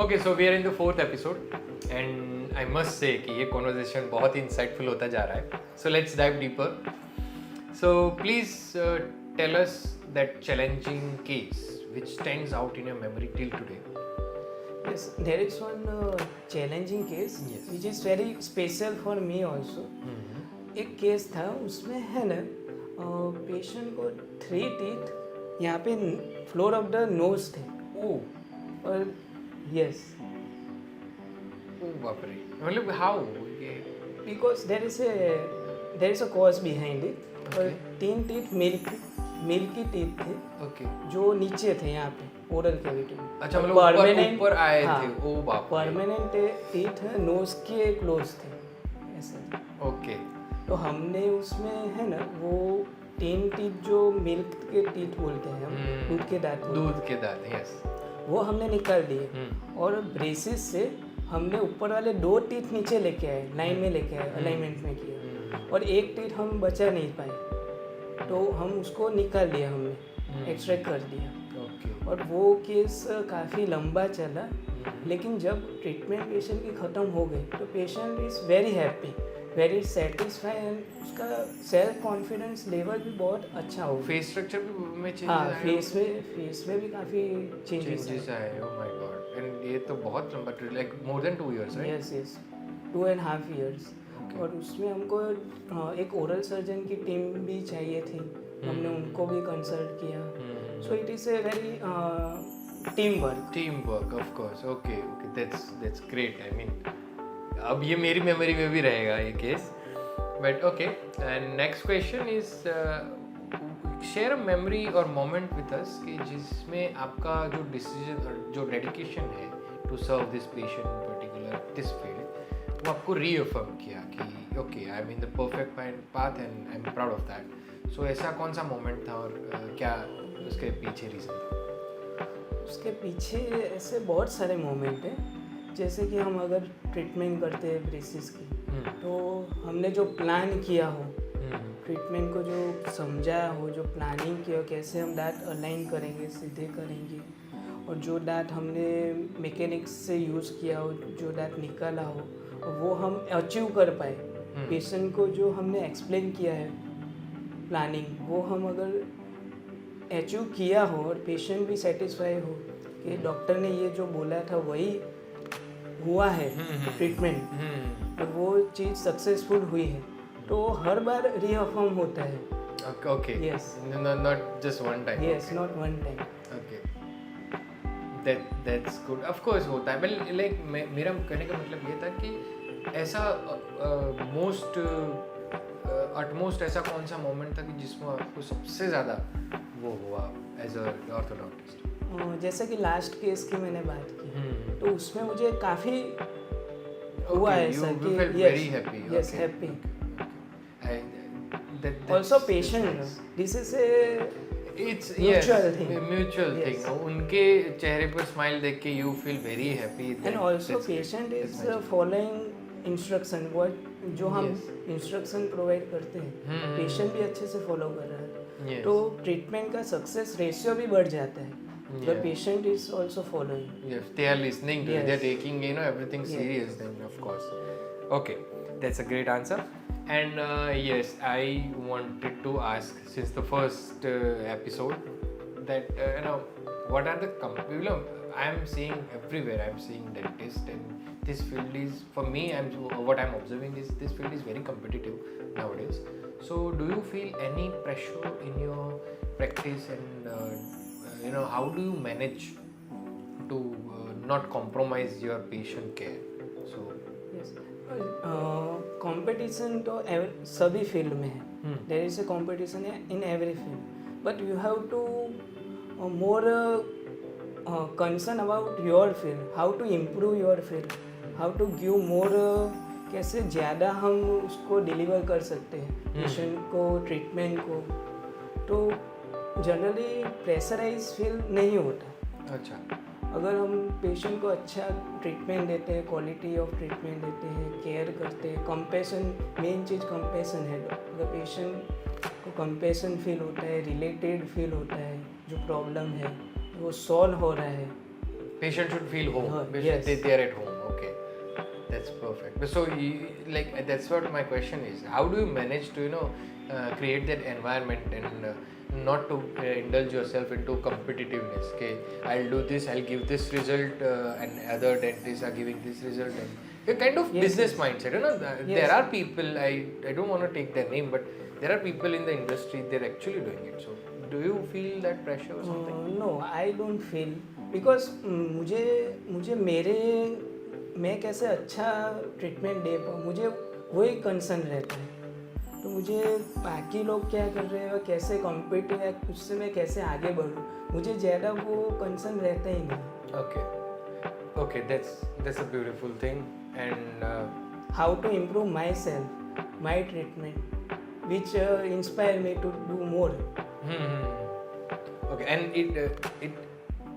Okay, so we are in the 4th episode and I must say कि ये conversation बहुत ही insightful होता जा रहा है. So let's dive deeper. So please tell us that challenging case which stands out in your memory till today. Yes, there is one challenging case which is very special for me also. एक case था, उसमें है ना patient को 3 teeth यहाँ पे floor of the nose थे. और यस, बाप रे, मतलब how? Because there is a cause behind it. और 3 टीथ मिल्की टीथ थे. ओके. जो नीचे थे यहाँ पे ओरल कैविटी में. अच्छा, मतलब ऊपर आए थे. ओ बाप. परमानेंट टीथ नोज के क्लोज थे ऐसे. ओके. तो हमने उसमें है ना वो 3 टीथ जो मिल्क के टीथ बोलते हैं हम, दूध के दांत. यस. वो हमने निकाल दिए. और ब्रेसिस से हमने ऊपर वाले 2 टीथ नीचे लेके आए, लाइन में लेके आए, अलाइनमेंट में किया. और 1 टीथ हम बचा नहीं पाए, तो हम उसको निकाल दिया, हमने एक्सट्रैक्ट कर दिया. और वो केस काफ़ी लंबा चला. लेकिन जब ट्रीटमेंट पेशेंट की ख़त्म हो गई तो patient is very happy, very satisfy and उसका सेल्फ कॉन्फिडेंस लेवल भी बहुत अच्छा हो गया. फेस स्ट्रक्चर में चेंजेस हाँ, आए. फेस में भी काफ़ी चेंजेस आए. Oh my God. एंड ये तो बहुत लंबा like more than 2 years, right? Yes, 2.5 years. और उसमें हमको एक ओरल सर्जन की टीम भी चाहिए थी. हमने उनको भी कंसल्ट किया. So it is a very team work. Of course. Okay. That's great. I mean अब ये मेरी मेमोरी में भी रहेगा ये case. But okay. And next question is share a memory और मोमेंट विद अस कि जिसमें आपका जो डिसीजन और जो डेडिकेशन है to serve this patient in particular this field, वो आपको रीअफर्म किया कि okay, I am in the perfect path and I am proud of that. So ऐसा कौन सा मोमेंट था और क्या उसके पीछे रीज़न था? उसके पीछे ऐसे बहुत सारे मोमेंट हैं. जैसे कि हम अगर ट्रीटमेंट करते हैं ब्रेसिस की, तो हमने जो प्लान किया हो, ट्रीटमेंट को जो समझाया हो, जो प्लानिंग किया हो, कैसे हम दांत अलाइन करेंगे, सीधे करेंगे, और जो दांत हमने मैकेनिक्स से यूज़ किया हो, जो दांत निकाला हो, वो हम अचीव कर पाए. पेशेंट को जो हमने एक्सप्लेन किया है प्लानिंग, वो हम अगर अचीव किया हो और पेशेंट भी सेटिस्फाई हो कि डॉक्टर ने ये जो बोला था वही हुआ है ट्रीटमेंट, और वो चीज़ सक्सेसफुल हुई है, तो हर बार रीअफर्म होता है. Okay. Yes. Not just one time. Yes, not one time. Okay. That's good. Of course होता है. बट लाइक मेरा कहने का मतलब ये था कि ऐसा अटमोस्ट ऐसा कौन सा मोमेंट था कि जिसमें आपको सबसे ज़्यादा वो हुआ एज अ ऑर्थोडोंटिस्ट? जैसे कि लास्ट केस की मैंने बात की, तो उसमें मुझे काफ़ी हुआ है सर कि yes, happy. Also patient, this is a mutual thing. उनके चेहरे पर स्माइल देख के you feel very happy. And also patient is following instruction. जो हम इंस्ट्रक्शन प्रोवाइड करते हैं, पेशेंट भी अच्छे से फॉलो कर रहा है, तो ट्रीटमेंट का सक्सेस रेशियो भी बढ़ जाता है. The patient is also following. Yes, they are listening to you. They are taking everything serious. Then of course. Okay, that's a great answer. And yes, I wanted to ask since the first episode that what are the I am seeing everywhere. I am seeing dentists, and this field is, for me, what I'm observing is this field is very competitive nowadays. So do you feel any pressure in your practice, and how do you manage to not compromise your patient care? So yes, competition तो सभी field में है. There is a competition in every field, but you have to more concern about your field, how to improve your field, how to give more, कैसे ज़्यादा हम उसको deliver कर सकते हैं पेशेंट को, ट्रीटमेंट को. तो जनरली प्रेशराइज फील नहीं होता. अच्छा. अगर हम पेशेंट को अच्छा ट्रीटमेंट देते हैं, क्वालिटी ऑफ ट्रीटमेंट देते हैं, केयर करते हैं, कंपैशन, मेन चीज़ कंपैशन है. अगर पेशेंट को कंपैशन फील होता है, रिलेटेड फील होता है, जो प्रॉब्लम है वो सॉल्व हो रहा है, Patient should feel home. Yes. They are at home. Okay, that's perfect. So, like that's what my question is. How do you manage to create that environment and not to indulge yourself into competitiveness? Okay, I'll do this. I'll give this result, and other dentists are giving this result. And a kind of business mindset. There are people. I don't want to take their name, but there are people in the industry. They're actually doing it. So, do you feel that pressure or something? No, I don't feel because मुझे मैं कैसे अच्छा treatment दे पाऊँ, मुझे वही concern रहता है। तो मुझे बाकी लोग क्या कर रहे हैं, कैसे कॉम्पीट है, उससे मैं कैसे आगे बढ़ूँ, मुझे ज़्यादा वो कंसर्न रहता ही नहीं। Okay, that's a beautiful thing. And how to improve myself, my treatment, which inspire me to do more. Okay, and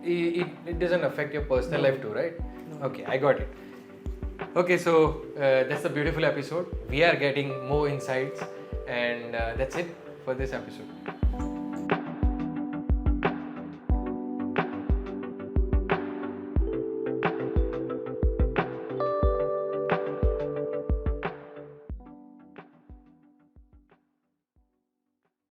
it doesn't affect your personal life too, right? No. Okay, I got it. Okay, so that's a beautiful episode. We are getting more insights, and that's it for this episode.